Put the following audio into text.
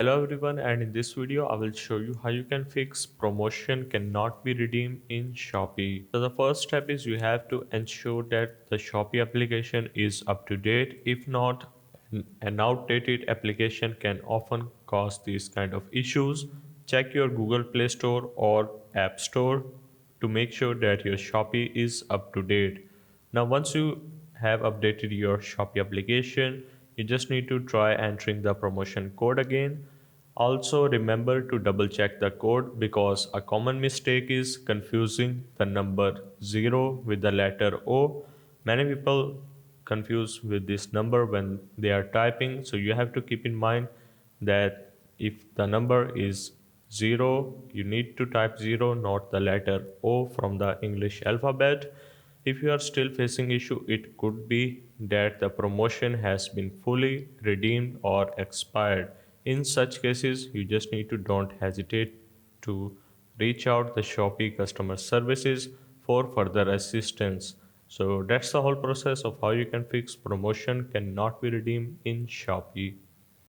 Hello everyone, and in this video I will show you how you can fix promotion cannot be redeemed in Shopee. So the first step is you have to ensure that the Shopee application is up to date. If not, an outdated application can often cause these kind of issues. Check your Google Play Store or App Store to make sure that your Shopee is up to date. Now, once you have updated your Shopee application, you just need to try entering the promotion code again. Also, remember to double check the code because a common mistake is confusing the number 0 with the letter O. Many people confuse with this number when they are typing, so you have to keep in mind that if the number is 0, you need to type 0, not the letter O from the English alphabet. If you are still facing issue, it could be that the promotion has been fully redeemed or expired. In such cases, you just need to don't hesitate to reach out the Shopee customer services for further assistance. So that's the whole process of how you can fix promotion cannot be redeemed in Shopee.